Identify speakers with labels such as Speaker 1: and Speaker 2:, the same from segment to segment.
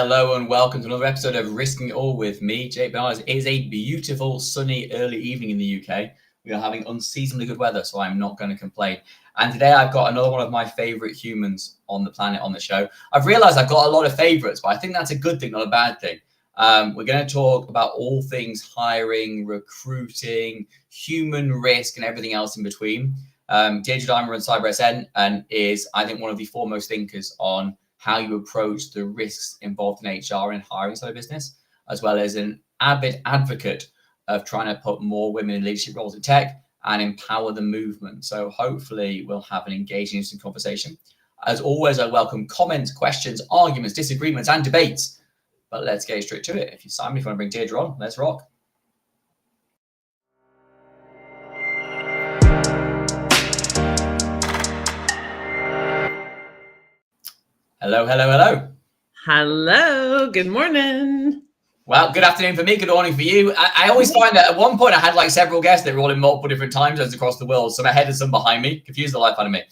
Speaker 1: Hello and welcome to another episode of Risking It All with me, Jake Bernard. It is a beautiful sunny early evening in the UK. We are having unseasonably good weather, so I'm not going to complain. And today I've got another one of my favorite humans on the planet on the show. I've realized I've got a lot of favorites, but I think that's a good thing, not a bad thing. We're going to talk about all things hiring, recruiting, human risk, and everything else in between. Deidre Diamond runs CyberSN and is, I think, one of the foremost thinkers on how you approach the risks involved in HR and hiring side of business, as well as an avid advocate of trying to put more women in leadership roles in tech and empower the movement. So hopefully we'll have an engaging, interesting conversation. As always, I welcome comments, questions, arguments, disagreements, and debates. But let's get straight to it. If you want to bring Deidre on, let's rock. Hello, hello, hello.
Speaker 2: Hello, good morning.
Speaker 1: Well, good afternoon for me, good morning for you. I always find that at one point I had like several guests that were all in multiple different time zones across the world. Some ahead and some behind me, confused the life out of me.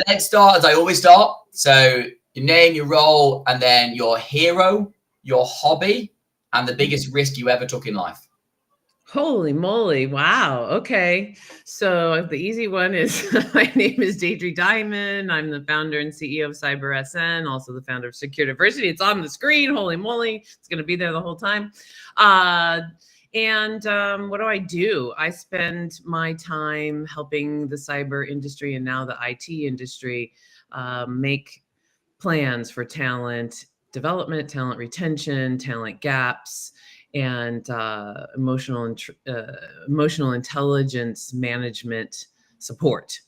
Speaker 1: Let's start as I always start. So your name, your role, and then your hero, your hobby, and the biggest risk you ever took in life.
Speaker 2: Holy moly. Wow. Okay. So the easy one is my name is Deidre Diamond. I'm the founder and CEO of CyberSN, also the founder of Security. It's on the screen. Holy moly. It's going to be there the whole time. What do? I spend my time helping the cyber industry and now the IT industry make plans for talent development, talent retention, talent gaps, and emotional intelligence management support.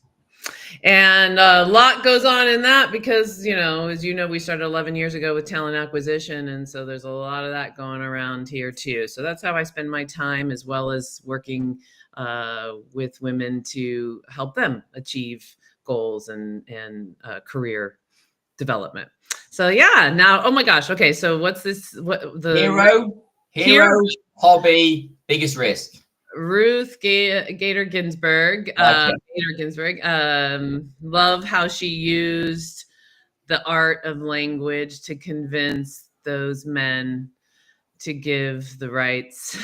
Speaker 2: And a lot goes on in that because, as you know, we started 11 years ago with talent acquisition. And so there's a lot of that going around here too. So that's how I spend my time, as well as working with women to help them achieve goals and career development. So yeah, now, oh my gosh. Okay. So what's this? What the
Speaker 1: Hero, hobby, biggest risk.
Speaker 2: Ruth Gator Ginsburg. Love how she used the art of language to convince those men to give the rights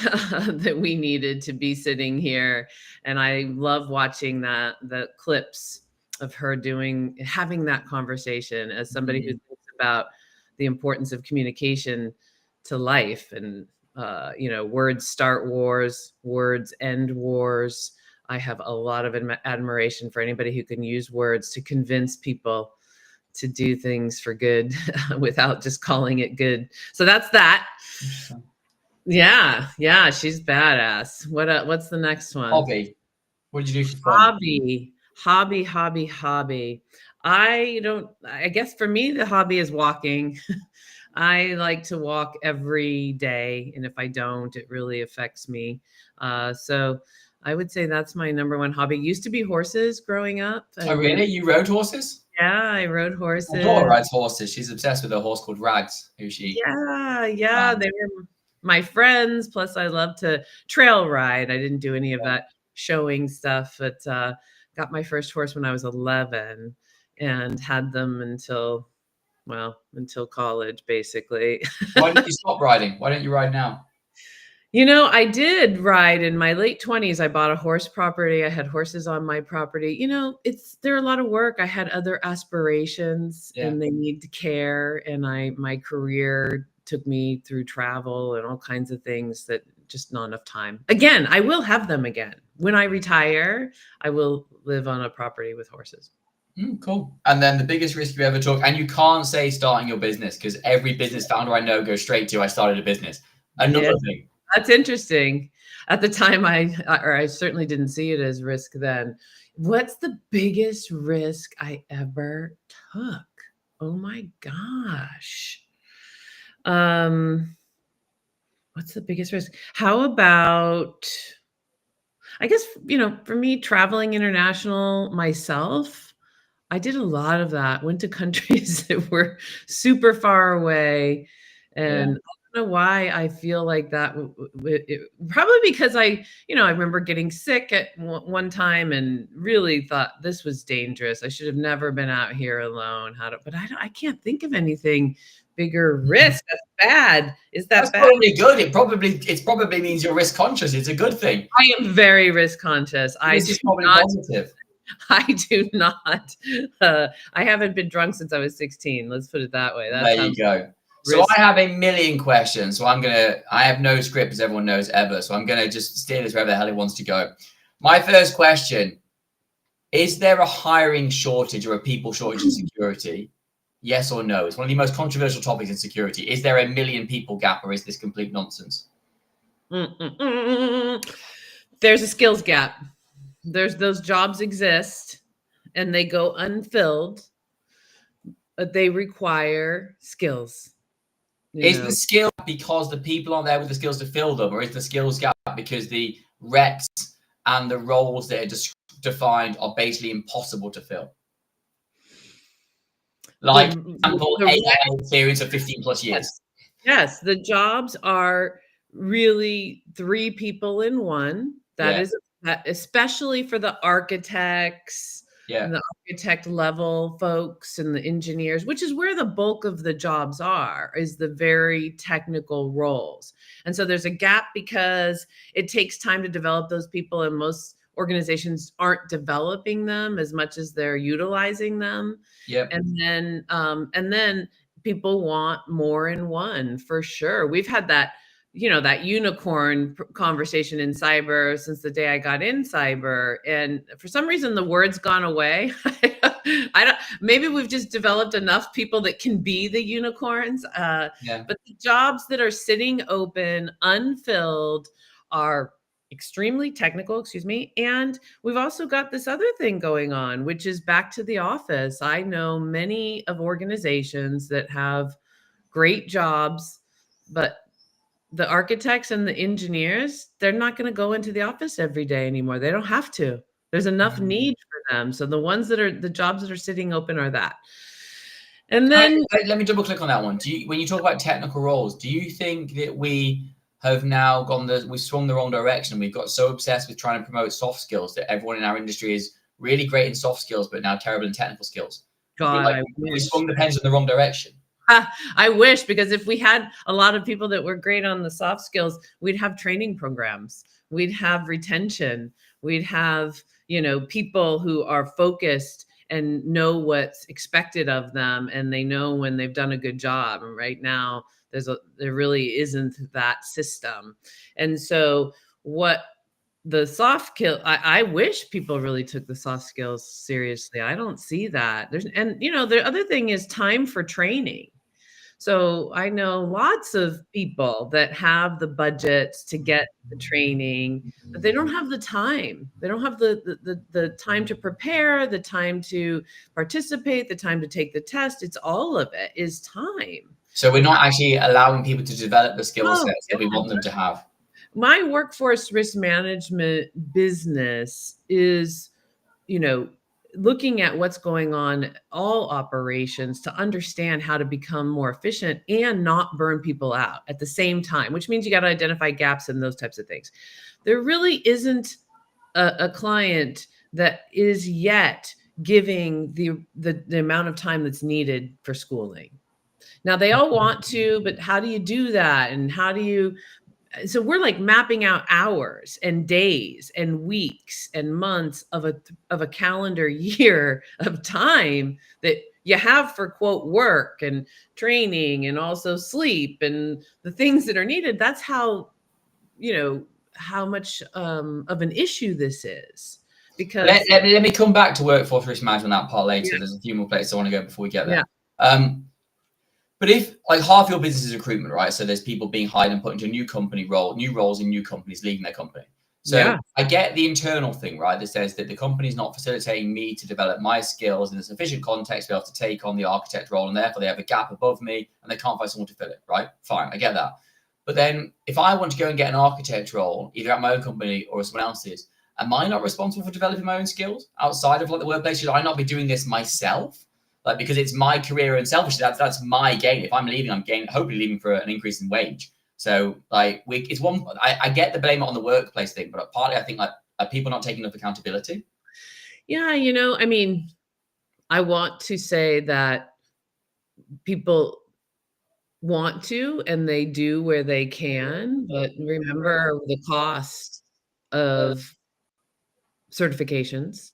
Speaker 2: that we needed to be sitting here. And I love watching the clips of her having that conversation as somebody who thinks about the importance of communication to life. And words start wars, words end wars. I have a lot of admiration for anybody who can use words to convince people to do things for good without just calling it good. So that's that. Yeah, she's badass. What's the next one?
Speaker 1: Hobby. What did you do for fun?
Speaker 2: Hobby. I guess for me, the hobby is walking. I like to walk every day. And if I don't, it really affects me. So I would say that's my number one hobby. Used to be horses growing up.
Speaker 1: Oh, really? You rode horses?
Speaker 2: Yeah, I rode horses.
Speaker 1: My daughter rides horses. She's obsessed with a horse called Rags.
Speaker 2: Yeah. They were my friends. Plus, I love to trail ride. I didn't do any of that showing stuff, but got my first horse when I was 11 and had them until college, basically.
Speaker 1: Why did you stop riding? Why don't you ride now?
Speaker 2: I did ride in my late 20s. I bought a horse property. I had horses on my property. They're a lot of work. I had other aspirations and they need care. And my career took me through travel and all kinds of things that just not enough time. Again, I will have them again. When I retire, I will live on a property with horses.
Speaker 1: Cool. And then the biggest risk you ever took, and you can't say starting your business because every business founder I know goes straight to I started a business. Another thing.
Speaker 2: That's interesting. At the time, I certainly didn't see it as risk then. What's the biggest risk I ever took? Oh my gosh. What's the biggest risk? How about, I guess, for me, traveling international myself, I did a lot of that, went to countries that were super far away. And I don't know why I feel like that. Probably because I remember getting sick at one time and really thought this was dangerous. I should have never been out here alone. But I can't think of anything bigger risk. That's bad. Is that
Speaker 1: That's
Speaker 2: bad?
Speaker 1: probably good. It probably means you're risk conscious. It's a good thing.
Speaker 2: I am very risk conscious.
Speaker 1: This is probably positive.
Speaker 2: I do not. I haven't been drunk since I was 16. Let's put it that way.
Speaker 1: There you go. So I have a million questions. So I have no script, as everyone knows, ever. So I'm going to just steer this wherever the hell it wants to go. My first question, is there a hiring shortage or a people shortage in security? Yes or no? It's one of the most controversial topics in security. Is there a million people gap, or is this complete nonsense?
Speaker 2: There's a skills gap. Those jobs exist and they go unfilled, but they require skills.
Speaker 1: Is the skill because the people aren't there with the skills to fill them, or is the skills gap because the recs and the roles that are defined are basically impossible to fill? Like, for example, AI experience of 15 plus years.
Speaker 2: Yes, the jobs are really 3 people in one. That is, especially for the architects, and the architect level folks and the engineers, which is where the bulk of the jobs are, is the very technical roles. And so there's a gap because it takes time to develop those people, and most organizations aren't developing them as much as they're utilizing them. And then people want more in one, for sure. We've had that, that unicorn conversation in cyber since the day I got in cyber. And for some reason, the word's gone away. Maybe we've just developed enough people that can be the unicorns. But the jobs that are sitting open, unfilled, are extremely technical, and we've also got this other thing going on, which is back to the office. I know many of organizations that have great jobs, but the architects and the engineers, they're not going to go into the office every day anymore. They don't have to. There's enough need for them. So the jobs that are sitting open are that. And then
Speaker 1: let me double click on that one. When you talk about technical roles, do you think that we have now we swung the wrong direction? We've got so obsessed with trying to promote soft skills that everyone in our industry is really great in soft skills, but now terrible in technical skills.
Speaker 2: God,
Speaker 1: we swung the pendulum in the wrong direction.
Speaker 2: I wish, because if we had a lot of people that were great on the soft skills, we'd have training programs, we'd have retention, we'd have, people who are focused and know what's expected of them, and they know when they've done a good job. And right now, there really isn't that system. And so what the soft skill, I wish people really took the soft skills seriously. I don't see that. The other thing is time for training. So I know lots of people that have the budgets to get the training, but they don't have the time. They don't have the time to prepare, the time to participate, the time to take the test. It's all of it is time.
Speaker 1: So we're not actually allowing people to develop the skill sets that we want them to have.
Speaker 2: My workforce risk management business is, looking at what's going on, all operations, to understand how to become more efficient and not burn people out at the same time, which means you got to identify gaps and those types of things. There really isn't a client that is yet giving the amount of time that's needed for schooling. Now, they all want to, but how do you do that? And so we're like mapping out hours and days and weeks and months of a calendar year of time that you have for, quote, work and training and also sleep and the things that are needed. That's how much of an issue this is. Because
Speaker 1: let me come back to workforce risk management, that part later. There's a few more places I want to go before we get there. But if half your business is recruitment, right? So there's people being hired and put into a new company role, new roles in new companies, leaving their company. So I get the internal thing, right? That says that the company is not facilitating me to develop my skills in a sufficient context to be able to take on the architect role, and therefore they have a gap above me and they can't find someone to fill it, right? Fine, I get that. But then if I want to go and get an architect role, either at my own company or someone else's, am I not responsible for developing my own skills outside of the workplace? Should I not be doing this myself? Because it's my career and selfishly, that's my gain. If I'm leaving, I'm hopefully leaving for an increase in wage. So it's one. I get the blame on the workplace thing, but partly I think are people not taking enough accountability?
Speaker 2: Yeah, I want to say that people want to, and they do where they can, but remember the cost of certifications.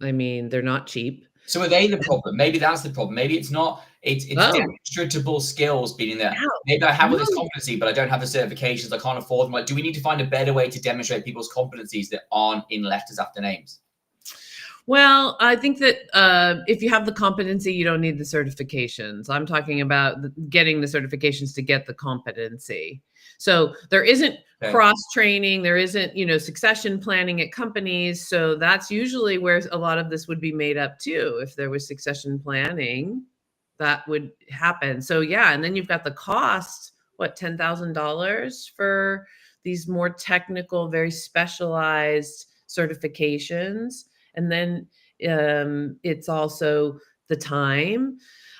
Speaker 2: I mean, they're not cheap.
Speaker 1: So are they the problem? Maybe that's the problem. Maybe it's not, it's
Speaker 2: Oh,
Speaker 1: demonstrable skills being there.
Speaker 2: no,
Speaker 1: Maybe I have all this
Speaker 2: no.
Speaker 1: competency, but I don't have the certifications. I can't afford them. Like, do we need to find a better way to demonstrate people's competencies that aren't in letters after names?
Speaker 2: Well, I think that if you have the competency, you don't need the certifications. I'm talking about getting the certifications to get the competency. So there isn't cross training, there isn't, succession planning at companies. So that's usually where a lot of this would be made up too. If there was succession planning, that would happen. So yeah, and then you've got the cost, what, $10,000 for these more technical, very specialized certifications. And then it's also the time.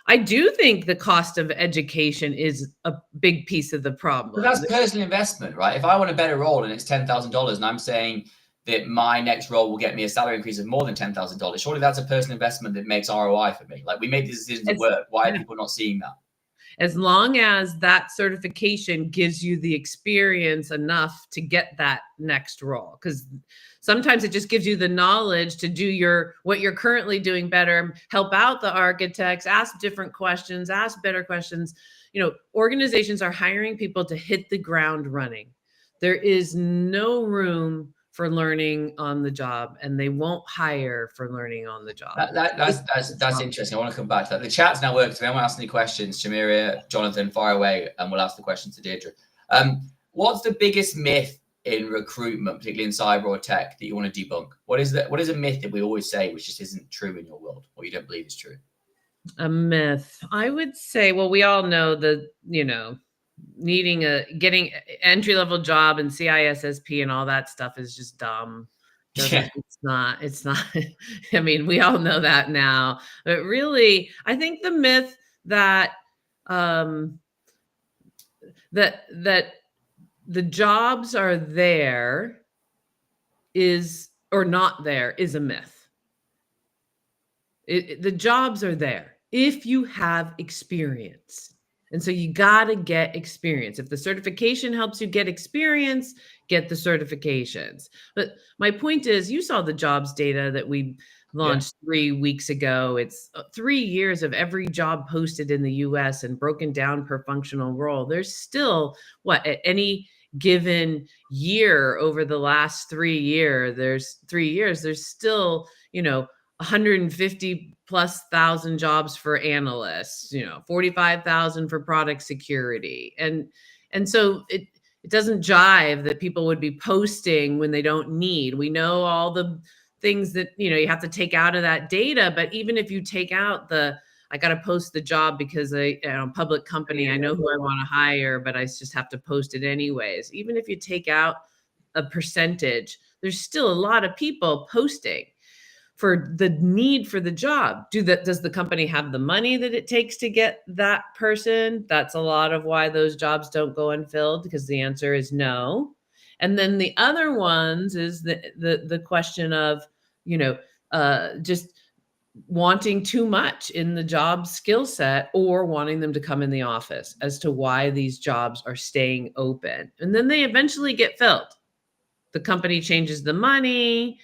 Speaker 2: I do think the cost of education is a big piece of the problem.
Speaker 1: But that's personal investment, right? If I want a better role and it's $10,000 and I'm saying that my next role will get me a salary increase of more than $10,000, surely that's a personal investment that makes ROI for me. Like, we made these decisions at work. Why are people not seeing that?
Speaker 2: As long as that certification gives you the experience enough to get that next role, because sometimes it just gives you the knowledge to do what you're currently doing better, help out the architects, ask different questions, ask better questions. Organizations are hiring people to hit the ground running. There is no room for learning on the job, and they won't hire for learning on the job.
Speaker 1: That's interesting. I want to come back to that. The chat's now worked. If anyone asks any questions, Shamiria, Jonathan, fire away, and we'll ask the question to Deidre. What's the biggest myth in recruitment, particularly in cyber or tech, that you want to debunk? What is a myth that we always say which just isn't true in your world, or you don't believe is true?
Speaker 2: A myth, I would say, well, we all know that, getting entry-level job and CISSP and all that stuff is just dumb.
Speaker 1: Yeah.
Speaker 2: It's not. I mean, we all know that now. But really, I think the myth that that the jobs are there or not there is a myth. The jobs are there if you have experience. And so you got to get experience. If the certification helps you get experience, get the certifications. But my point is, you saw the jobs data that we launched 3 weeks ago. It's 3 years of every job posted in the US and broken down per functional role. There's still, at any given year over the last 3 years, there's still, 150 plus thousand jobs for analysts, 45,000 for product security. And so it doesn't jive that people would be posting when they don't need. We know all the things that, you have to take out of that data, but even if you take out I got to post the job because public company, I know who I want to hire, but I just have to post it anyways. Even if you take out a percentage, there's still a lot of people posting for the need for the job. Does the company have the money that it takes to get that person? That's a lot of why those jobs don't go unfilled, because the answer is no. And then the other ones is the question of, just wanting too much in the job skill set or wanting them to come in the office as to why these jobs are staying open. And then they eventually get filled. The company changes the money,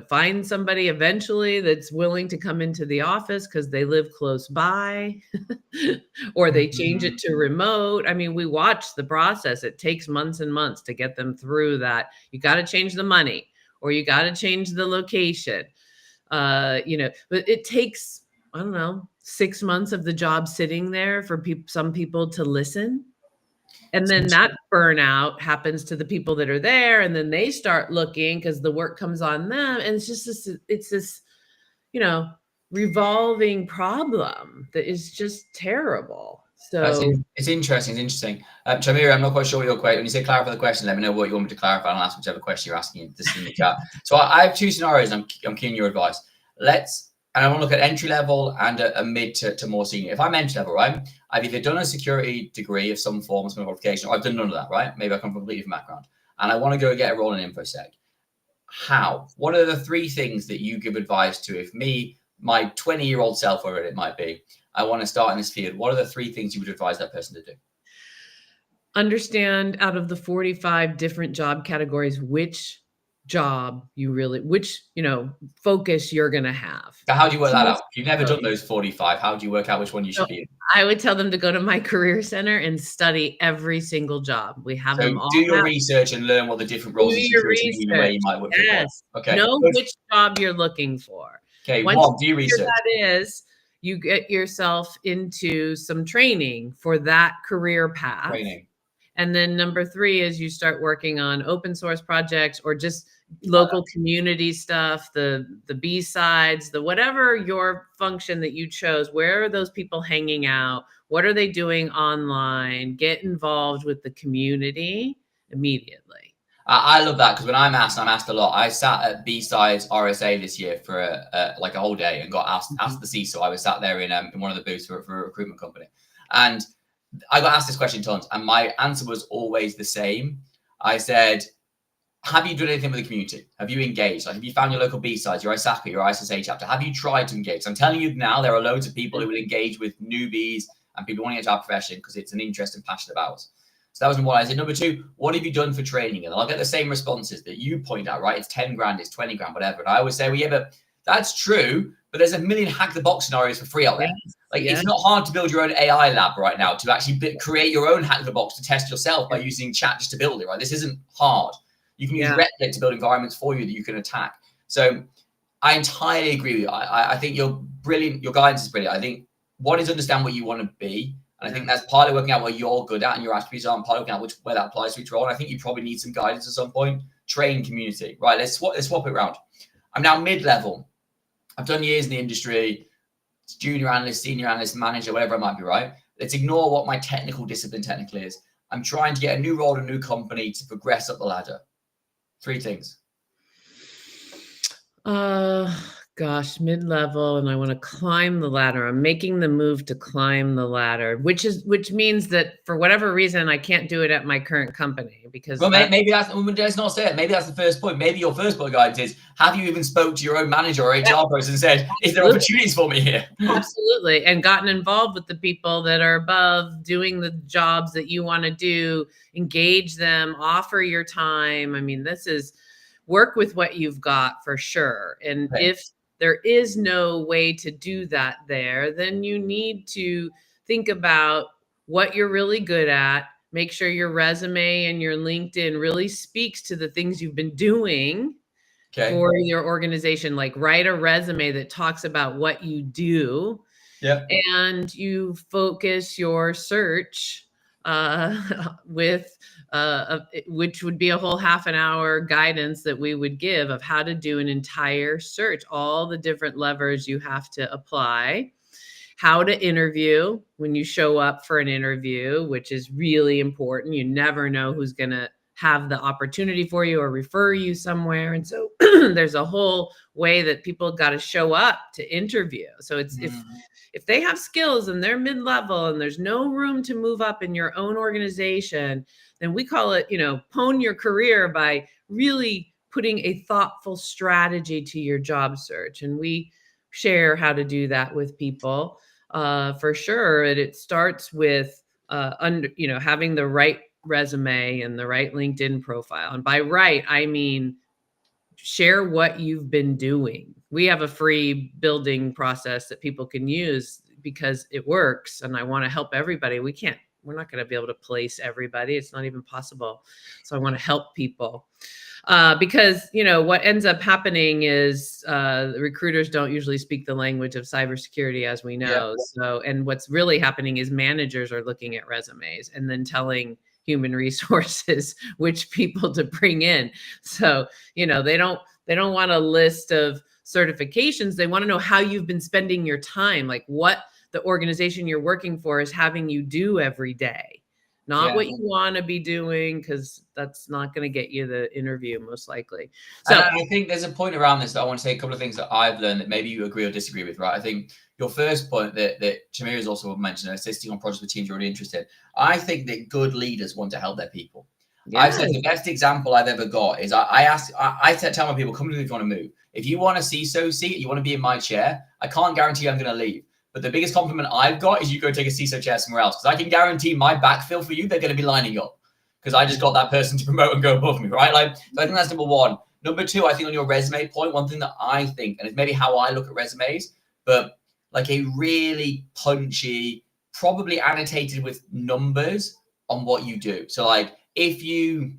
Speaker 2: find somebody eventually that's willing to come into the office because they live close by, or they change it to remote. I mean, we watch the process. It takes months and months to get them through that. You got to change the money, or you got to change the location, but it takes, 6 months of the job sitting there for some people to listen. And then that burnout happens to the people that are there, and then they start looking because the work comes on them. And it's just this revolving problem that is just terrible. So
Speaker 1: it's interesting. Shamira, I'm not quite sure what your question. When you say clarify the question, let me know what you want me to clarify, and I'll ask whichever question you're asking this in the chat. So I have 2 scenarios. I'm keen on your advice. And I want to look at entry level and a mid to more senior. If I'm entry level, right, I've either done a security degree of some form, some qualification, or I've done none of that, right? Maybe I come from a completely different background, and I want to go get a role in InfoSec. How? What are the 3 things that you give advice to if me, my 20-year-old self, wherever it might be, I want to start in this field. What are the 3 things you would advise that person to do?
Speaker 2: Understand out of the 45 different job categories, which job which, focus you're going to have.
Speaker 1: So how do you work that out? If you've never done those 45, how do you work out which one you should be in?
Speaker 2: I would tell them to go to my career center and study every single job. We have them all.
Speaker 1: Do your research and learn what the different roles in security mean, where you might work.
Speaker 2: Yes.
Speaker 1: Okay.
Speaker 2: Know which job you're looking for.
Speaker 1: Okay.
Speaker 2: Once
Speaker 1: One, do your research.
Speaker 2: That is, you get yourself into some training for that career path. And then number 3 is you start working on open source projects or just local community stuff, the B-sides, the whatever your function that you chose. Where are those people hanging out? What are they doing online? Get involved with the community immediately.
Speaker 1: I love that, because when I'm asked a lot. I sat at B-sides RSA this year for a whole day and got asked the CISO. I was sat there in one of the booths for a recruitment company, and I got asked this question tons, and my answer was always the same. I said, have you done anything with the community? Have you engaged? Like, have you found your local B-sides, your ISACA, your ISSA chapter? Have you tried to engage? So I'm telling you now, there are loads of people who will engage with newbies and people wanting to get to our profession because it's an interest and passion of ours. So that was number 1. I said, number 2, what have you done for training? And I'll get the same responses that you point out, right? It's 10 grand, it's 20 grand, whatever. And I always say, well, yeah, but that's true. But there's a million hack the box scenarios for free out there. It's not hard to build your own AI lab right now, to actually create your own hack the box to test yourself by using chat just to build it, right? This isn't hard. You can use Replit to build environments for you that you can attack. So I entirely agree with you. I think you're brilliant. Your guidance is brilliant. I think one is understand what you want to be. And I think that's partly working out what you're good at and your attributes are, and partly working out where that applies to each role. And I think you probably need some guidance at some point. Train community, right? Let's swap it around. I'm now mid-level. I've done years in the industry. It's junior analyst, senior analyst, manager, whatever it might be, right? Let's ignore what my technical discipline technically is. I'm trying to get a new role in a new company to progress up the ladder. 3 things.
Speaker 2: Gosh, mid-level, and I want to climb the ladder. I'm making the move to climb the ladder, which means that for whatever reason, I can't do it at my current company because.
Speaker 1: Well, maybe let's not say it. Maybe that's the first point. Maybe your first point of guidance is: have you even spoke to your own manager or HR person and said, "Is there opportunities for me here?"
Speaker 2: Absolutely, and gotten involved with the people that are above, doing the jobs that you want to do. Engage them, offer your time. I mean, this is work with what you've got for sure. And if there is no way to do that there, then you need to think about what you're really good at. Make sure your resume and your LinkedIn really speaks to the things you've been doing for your organization. Like, write a resume that talks about what you do. And you focus your search with which would be a whole half an hour guidance that we would give of how to do an entire search, all the different levers you have to apply, how to interview when you show up for an interview, which is really important. You never know who's going to have the opportunity for you or refer you somewhere. And so there's a whole way that people got to show up to interview. So it's if they have skills and they're mid-level and there's no room to move up in your own organization, then we call it, hone your career by really putting a thoughtful strategy to your job search. And we share how to do that with people for sure. And it starts with, having the right resume and the right LinkedIn profile. And by right, I mean, share what you've been doing. We have a free building process that people can use because it works. And I want to help everybody. We're not going to be able to place everybody. It's not even possible. So I want to help people because, what ends up happening is recruiters don't usually speak the language of cybersecurity, as we know. So, and what's really happening is managers are looking at resumes and then telling human resources which people to bring in. So, they don't want a list of certifications. They want to know how you've been spending your time, like what the organization you're working for is having you do every day, not what you want to be doing, because that's not going to get you the interview most likely. So
Speaker 1: I think there's a point around this that I want to say a couple of things that I've learned that maybe you agree or disagree with, right? I think your first point that Shamir has also mentioned, assisting on projects with teams you're already interested in. I think that good leaders want to help their people. I've said the best example I've ever got is I tell my people, come to me if you want to move. If you want a CISO seat, you want to be in my chair, I can't guarantee I'm going to leave. But the biggest compliment I've got is you go take a CISO chair somewhere else. Because I can guarantee my backfill for you, they're going to be lining up. Because I just got that person to promote and go above me, right? Like, so I think that's number one. Number two, I think on your resume point, one thing that I think, and it's maybe how I look at resumes, but like a really punchy, probably annotated with numbers on what you do. So like, if you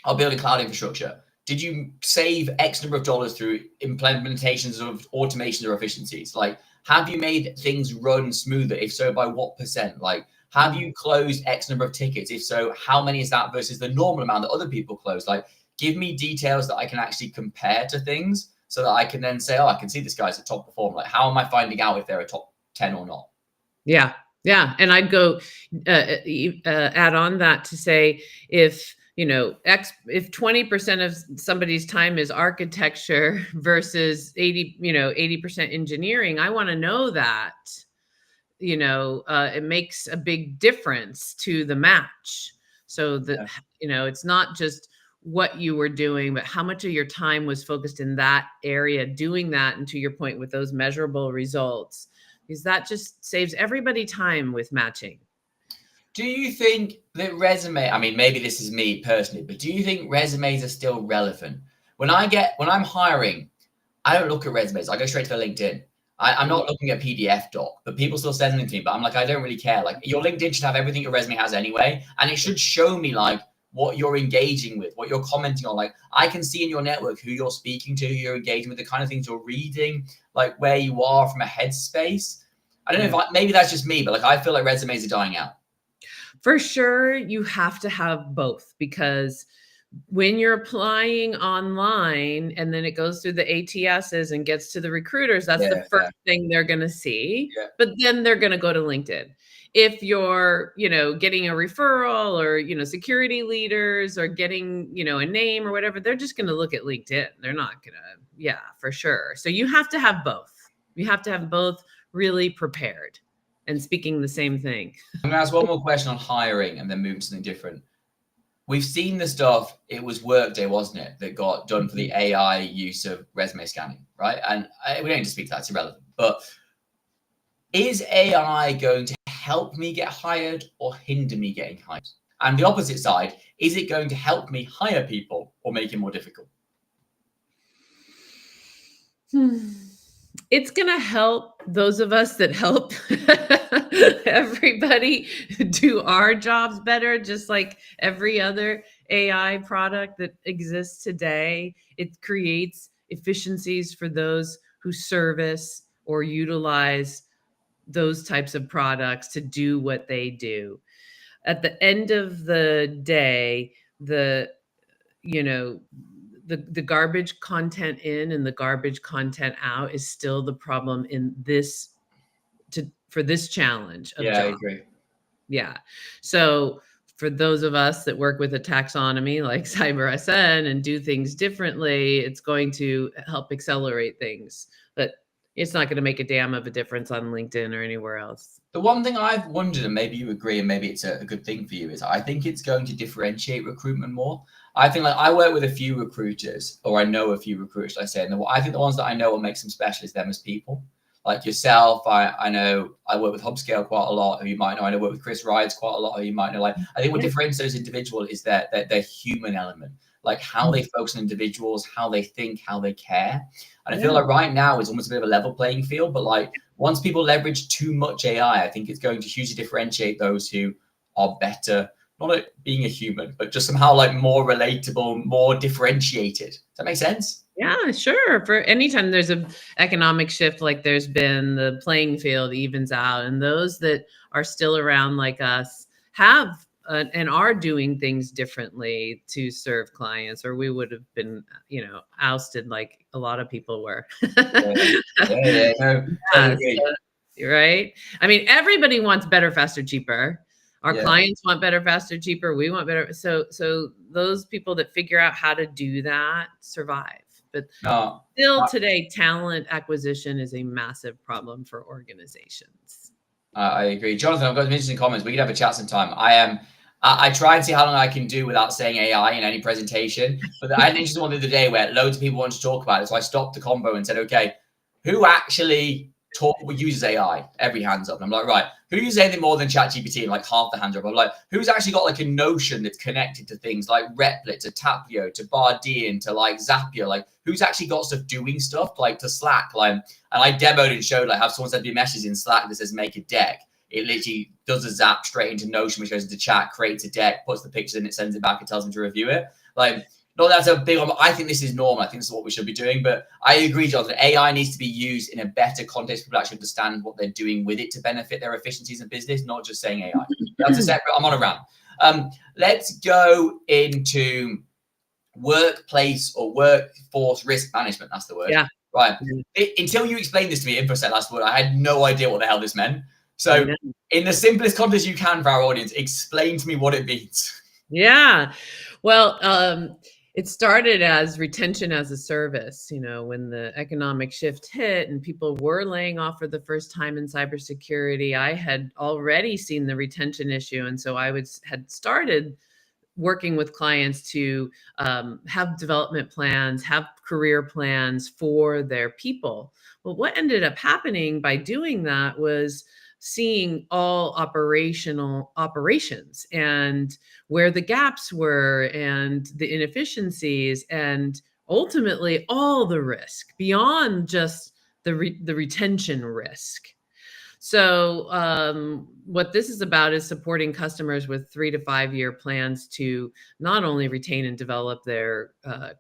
Speaker 1: are building cloud infrastructure, did you save X number of dollars through implementations of automations or efficiencies? Like, have you made things run smoother? If so, by what percent? Like, have you closed X number of tickets? If so, how many is that versus the normal amount that other people close? Like, give me details that I can actually compare to things so that I can then say, oh, I can see this guy's a top performer. Like, how am I finding out if they're a top 10 or not?
Speaker 2: Yeah. Yeah. And I'd go add on that to say, if 20% of somebody's time is architecture versus 80% engineering, I want to know that, it makes a big difference to the match. So that, it's not just what you were doing, but how much of your time was focused in that area doing that. And to your point, with those measurable results, because that just saves everybody time with matching.
Speaker 1: Do you think that resume, I mean, maybe this is me personally, but do you think resumes are still relevant? When I'm hiring, I don't look at resumes. I go straight to LinkedIn. I'm not looking at PDF doc, but people still send them to me. But I'm like, I don't really care. Like, your LinkedIn should have everything your resume has anyway. And it should show me like what you're engaging with, what you're commenting on. Like, I can see in your network who you're speaking to, who you're engaging with, the kind of things you're reading, like where you are from a headspace. I don't know if maybe that's just me, but like, I feel like resumes are dying out.
Speaker 2: For sure, you have to have both, because when you're applying online and then it goes through the ATSs and gets to the recruiters, that's the first thing they're going to see. Yeah. But then they're going to go to LinkedIn. If you're, getting a referral or, security leaders or getting, a name or whatever, they're just going to look at LinkedIn. They're not going to, for sure. So you have to have both. You have to have both really prepared and speaking the same thing.
Speaker 1: I'm going to ask one more question on hiring and then move to something different. We've seen the stuff, it was Workday, wasn't it, that got done for the AI use of resume scanning, right? And we don't need to speak to that, it's irrelevant. But is AI going to help me get hired or hinder me getting hired? And the opposite side, is it going to help me hire people or make it more difficult?
Speaker 2: It's going to help those of us that help everybody do our jobs better, just like every other AI product that exists today. It creates efficiencies for those who service or utilize those types of products to do what they do. At the end of the day, the garbage content in and the garbage content out is still the problem in this for this challenge of job.
Speaker 1: I agree.
Speaker 2: Yeah. So for those of us that work with a taxonomy like CyberSN and do things differently, it's going to help accelerate things, but it's not going to make a damn of a difference on LinkedIn or anywhere else.
Speaker 1: The one thing I've wondered, and maybe you agree, and maybe it's a good thing for you, is I think it's going to differentiate recruitment more. I think, like, I work with a few recruiters, or I know a few recruiters, I say, and I think the ones that I know what makes them special is them as people. Like yourself, I know I work with Hubscale quite a lot, who you might know. I know I work with Chris Rides quite a lot, who you might know. Like, I think what differentiates those individuals is their human element, like how they focus on individuals, how they think, how they care. And I feel like right now is almost a bit of a level playing field, but like once people leverage too much AI, I think it's going to hugely differentiate those who are better, not at being a human, but just somehow like more relatable, more differentiated. Does that make sense?
Speaker 2: Yeah, sure. For anytime there's an economic shift, like there's been, the playing field evens out, and those that are still around like us have and are doing things differently to serve clients, or we would have been, ousted like a lot of people were. Right? I mean, everybody wants better, faster, cheaper. Our clients want better, faster, cheaper. We want better. So those people that figure out how to do that survive. But still today, talent acquisition is a massive problem for organizations.
Speaker 1: I agree. Jonathan, I've got some interesting comments. We could have a chat sometime. I try and see how long I can do without saying AI in any presentation. But I had an interesting one the other day where loads of people wanted to talk about it. So I stopped the combo and said, okay, who actually uses AI? Every hand's up. And I'm like, right, who uses anything more than ChatGPT? And like half the hands up. I'm like, who's actually got like a Notion that's connected to things like Replit, to Tapio, to Bardian, to like Zapier? Like, who's actually got stuff doing stuff like to Slack? Like, and I demoed and showed like how someone sent me a message in Slack that says make a deck. It literally does a zap straight into Notion, which goes into chat, creates a deck, puts the pictures in it, sends it back, and tells them to review it. Like, no, that's a big one. I think this is normal. I think this is what we should be doing. But I agree, Jonathan. AI needs to be used in a better context. People actually understand what they're doing with it to benefit their efficiencies in business, not just saying AI. That's a separate. I'm on a rant. Let's go into workplace or workforce risk management. That's the word.
Speaker 2: Yeah.
Speaker 1: Right. Until you explained this to me, InfoSec last word, I had no idea what the hell this meant. So in the simplest context you can for our audience, explain to me what it means.
Speaker 2: Yeah. Well, it started as retention as a service, you know, when the economic shift hit and people were laying off for the first time in cybersecurity. I had already seen the retention issue. And so I had started working with clients to have development plans, have career plans for their people. Well, what ended up happening by doing that was seeing all operations and where the gaps were and the inefficiencies and ultimately all the risk beyond just the retention risk. So what this is about is supporting customers with 3 to 5 year plans to not only retain and develop their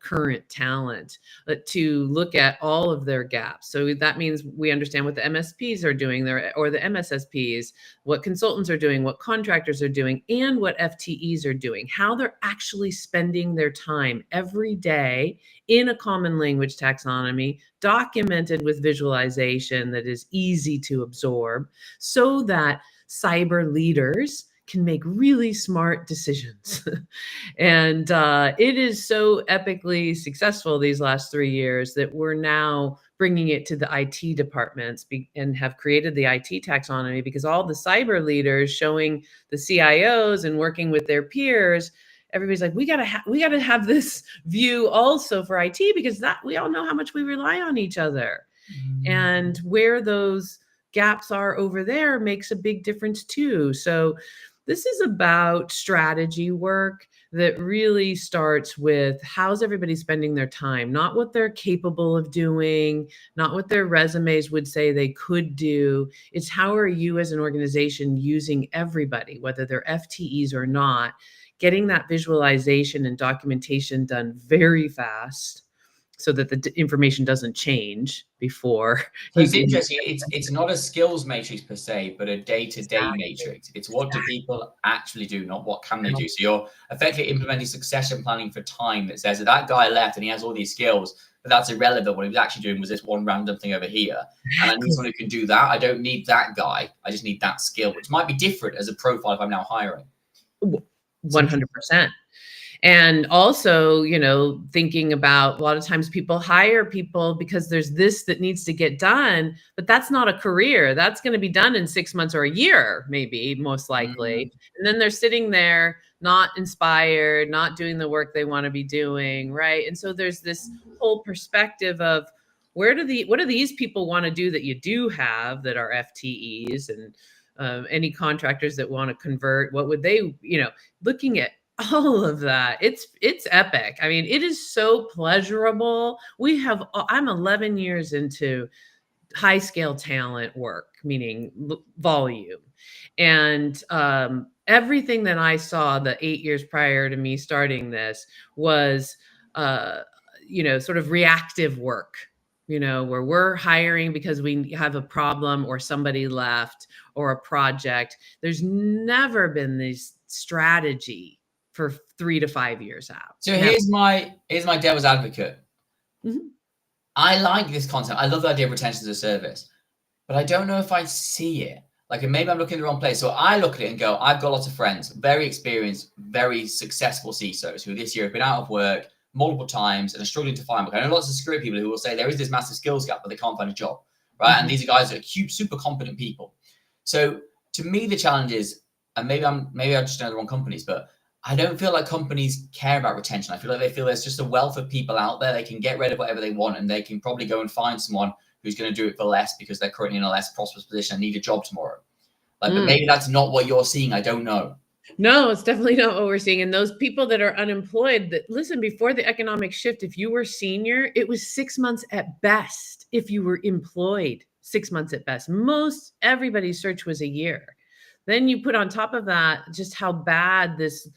Speaker 2: current talent, but to look at all of their gaps. So that means we understand what the MSPs are doing or the MSSPs, what consultants are doing, what contractors are doing, and what FTEs are doing, how they're actually spending their time every day in a common language taxonomy, documented with visualization that is easy to absorb, so that cyber leaders can make really smart decisions. And it is so epically successful these last 3 years that we're now bringing it to the IT departments and have created the IT taxonomy, because all the cyber leaders showing the CIOs and working with their peers, everybody's like, we gotta have this view also for IT, because that we all know how much we rely on each other. And where those gaps are over there makes a big difference too. So this is about strategy work that really starts with how's everybody spending their time, not what they're capable of doing, not what their resumes would say they could do. It's how are you as an organization using everybody, whether they're FTEs or not, getting that visualization and documentation done very fast so that the information doesn't change before.
Speaker 1: So it's interesting. It's not a skills matrix per se, but a day-to-day matrix. It's what do people actually do, not what can they do. So you're effectively implementing succession planning for time that says that guy left and he has all these skills, but that's irrelevant. What he was actually doing was this one random thing over here. And I need someone who can do that. I don't need that guy. I just need that skill, which might be different as a profile if I'm now hiring.
Speaker 2: 100%. And also, you know, thinking about a lot of times people hire people because there's this that needs to get done, but that's not a career. That's going to be done in 6 months or a year, maybe, most likely. And then they're sitting there not inspired, not doing the work they want to be doing, right? And so there's this whole perspective of what do these people want to do that you do have that are FTEs, and any contractors that want to convert, what would they, you know, looking at all of that. It's epic. I mean, it is so pleasurable. I'm 11 years into high scale talent work, meaning volume. And everything that I saw the 8 years prior to me starting this was, you know, sort of reactive work, you know, where we're hiring because we have a problem or somebody left or a project. There's never been this strategy for 3 to 5 years out.
Speaker 1: So here's my devil's advocate. I like this concept. I love the idea of retention as a service, but I don't know if I see it. Like, maybe I'm looking in the wrong place. So I look at it and go, I've got lots of friends, very experienced, very successful CISOs who this year have been out of work multiple times and are struggling to find work. I know lots of security people who will say there is this massive skills gap, but they can't find a job, right? And these are guys that are super competent people. So to me, the challenge is, and maybe I just know the wrong companies, but I don't feel like companies care about retention. I feel like they feel there's just a wealth of people out there. They can get rid of whatever they want, and they can probably go and find someone who's going to do it for less because they're currently in a less prosperous position and need a job tomorrow. Like, but maybe that's not what you're seeing. I don't know.
Speaker 2: No, it's definitely not what we're seeing. And those people that are unemployed, that listen, before the economic shift, if you were senior, it was 6 months at best. If you were employed, 6 months at best. Most everybody's search was a year. Then you put on top of that just how bad this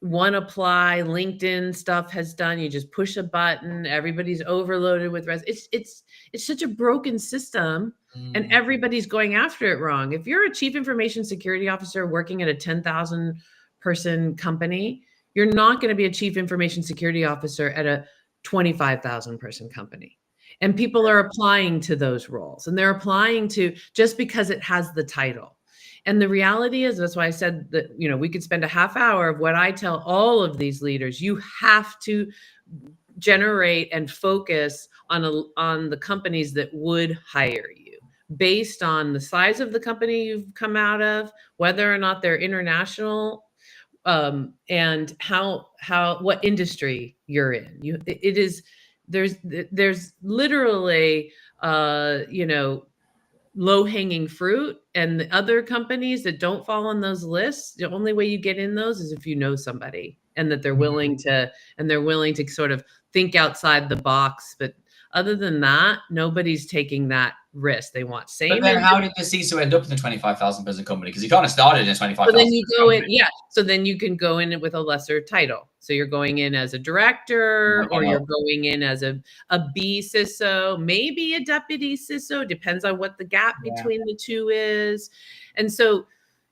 Speaker 2: one apply LinkedIn stuff has done. You just push a button, everybody's overloaded with it's such a broken system. And everybody's going after it wrong. If you're a chief information security officer working at a 10,000 person company, you're not going to be a chief information security officer at a 25,000 person company. And people are applying to those roles, and they're applying to just because it has the title. And the reality is, that's why I said that, you know, we could spend a half hour of what I tell all of these leaders. You have to generate and focus on the companies that would hire you, based on the size of the company you've come out of, whether or not they're international, and what industry you're in. There's literally low-hanging fruit, and the other companies that don't fall on those lists, the only way you get in those is if you know somebody, and that they're willing to sort of think outside the box. But other than that, nobody's taking that risk. They want same.
Speaker 1: But then how did the CISO end up in the 25,000 person company? Because he kind of started in a 25,000.
Speaker 2: So then you go in, so then you can go in with a lesser title. So you're going in as a director, or you're going in as a B CISO, maybe a deputy CISO, depends on what the gap between the two is. And so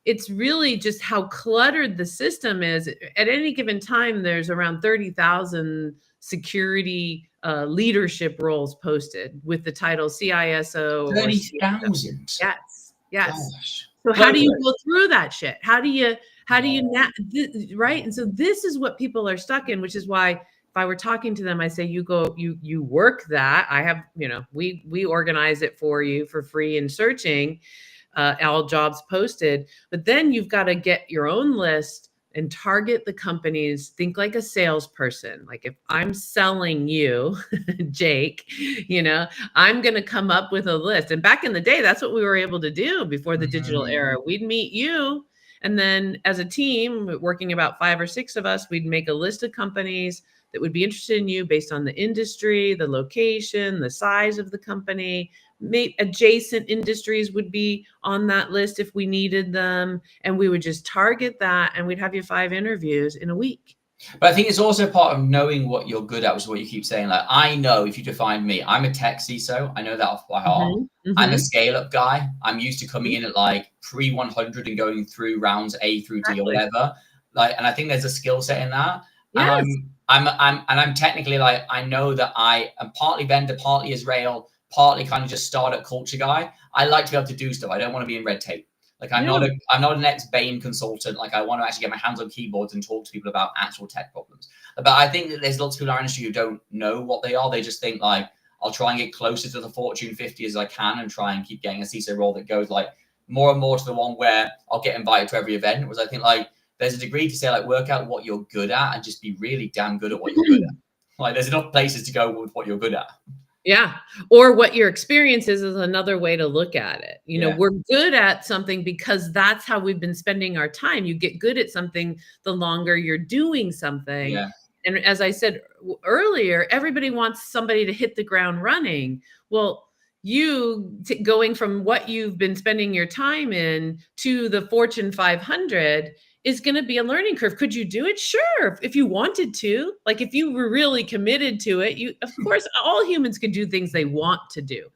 Speaker 2: it's really just how cluttered the system is. At any given time, there's around 30,000 security leadership roles posted with the title CISO.
Speaker 1: 30,000.
Speaker 2: Yes.
Speaker 1: Gosh.
Speaker 2: So how do you go through that shit? How do you right? And so this is what people are stuck in, which is why if I were talking to them, I say, you work that. I have, we organize it for you for free in searching all jobs posted, but then you've got to get your own list and target the companies. Think like a salesperson. Like, if I'm selling you, Jake, I'm going to come up with a list. And back in the day, that's what we were able to do before the digital era. We'd meet you, and then as a team, working about 5 or 6 of us, we'd make a list of companies that would be interested in you based on the industry, the location, the size of the company. Adjacent industries would be on that list if we needed them, and we would just target that, and we'd have you 5 interviews in a week.
Speaker 1: But I think it's also part of knowing what you're good at, which is what you keep saying. Like, I know, if you define me, I'm a tech CISO. I know that off by heart. I'm a scale-up guy. I'm used to coming in at like pre-100 and going through rounds A through D or whatever. Like, and I think there's a skill set in that.
Speaker 2: Yes.
Speaker 1: I'm technically, like, I know that I am partly vendor, partly Israel, partly kind of just startup culture guy. I like to be able to do stuff. I don't want to be in red tape. Like, I'm not an ex-Bain consultant. Like, I want to actually get my hands on keyboards and talk to people about actual tech problems. But I think that there's lots of people in our industry who don't know what they are. They just think, like, I'll try and get closer to the Fortune 50 as I can and try and keep getting a CISO role that goes, like, more and more to the one where I'll get invited to every event. Whereas I think, like, there's a degree to say, like, work out what you're good at and just be really damn good at what you're good at. Like, there's enough places to go with what you're good at.
Speaker 2: Yeah. Or what your experience is another way to look at it. We're good at something because that's how we've been spending our time. You get good at something the longer you're doing something. Yeah. And as I said earlier, everybody wants somebody to hit the ground running. Well, going from what you've been spending your time in to the Fortune 500 is going to be a learning curve. Could you do it? Sure. If you wanted to, like, if you were really committed to it, of course, all humans can do things they want to do.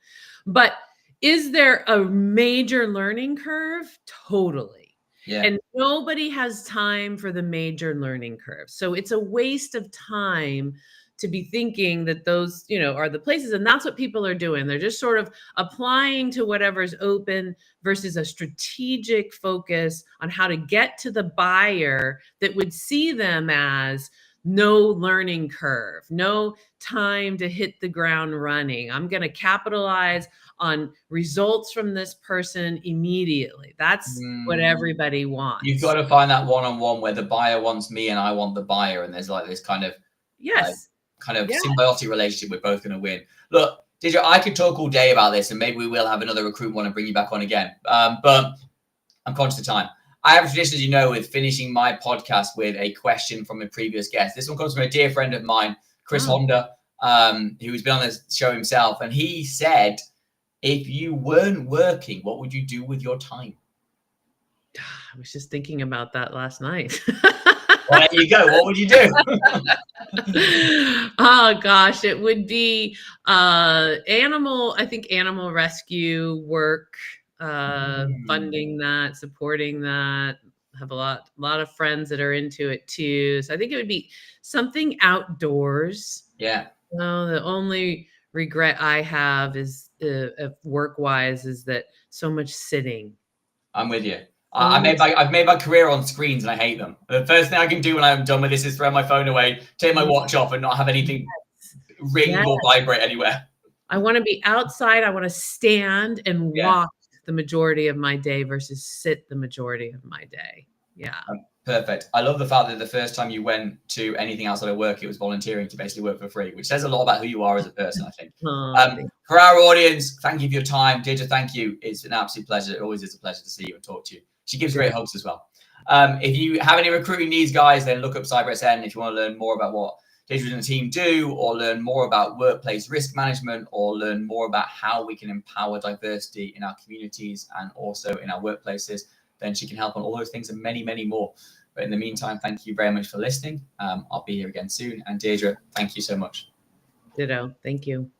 Speaker 2: But is there a major learning curve? Totally. Yeah. And nobody has time for the major learning curve. So it's a waste of time to be thinking that those, are the places. And that's what people are doing. They're just sort of applying to whatever's open versus a strategic focus on how to get to the buyer that would see them as no learning curve, no time to hit the ground running. I'm going to capitalize on results from this person immediately. That's what everybody wants.
Speaker 1: You've got to find that one-on-one where the buyer wants me and I want the buyer, and there's like this kind of symbiotic relationship. We're both going to win. Look, Deidre, I could talk all day about this, and maybe we will have another recruitment one and bring you back on again. But I'm conscious of time. I have a tradition, as you know, with finishing my podcast with a question from a previous guest. This one comes from a dear friend of mine, Chris Honda, who's been on this show himself. And he said, if you weren't working, what would you do with your time?
Speaker 2: I was just thinking about that last night.
Speaker 1: Well, there you go. What would you do?
Speaker 2: Oh gosh, it would be animal rescue work, funding that, supporting that. I have a lot of friends that are into it too. So I think it would be something outdoors.
Speaker 1: Yeah.
Speaker 2: The only regret I have is work-wise is that so much sitting.
Speaker 1: I'm with you. I've made my career on screens and I hate them. The first thing I can do when I'm done with this is throw my phone away, take my watch off, and not have anything ring or vibrate anywhere.
Speaker 2: I want to be outside. I want to stand and walk the majority of my day versus sit the majority of my day. Yeah.
Speaker 1: Perfect. I love the fact that the first time you went to anything outside of work, it was volunteering to basically work for free, which says a lot about who you are as a person, I think. For our audience, thank you for your time. Deidre, thank you. It's an absolute pleasure. It always is a pleasure to see you and talk to you. She gives great hugs as well. If you have any recruiting needs, guys, then look up CyberSN if you want to learn more about what Deidre and the team do, or learn more about workplace risk management, or learn more about how we can empower diversity in our communities and also in our workplaces. Then she can help on all those things and many, many more. But in the meantime, thank you very much for listening. I'll be here again soon. And Deidre, thank you so much.
Speaker 2: Ditto. Thank you.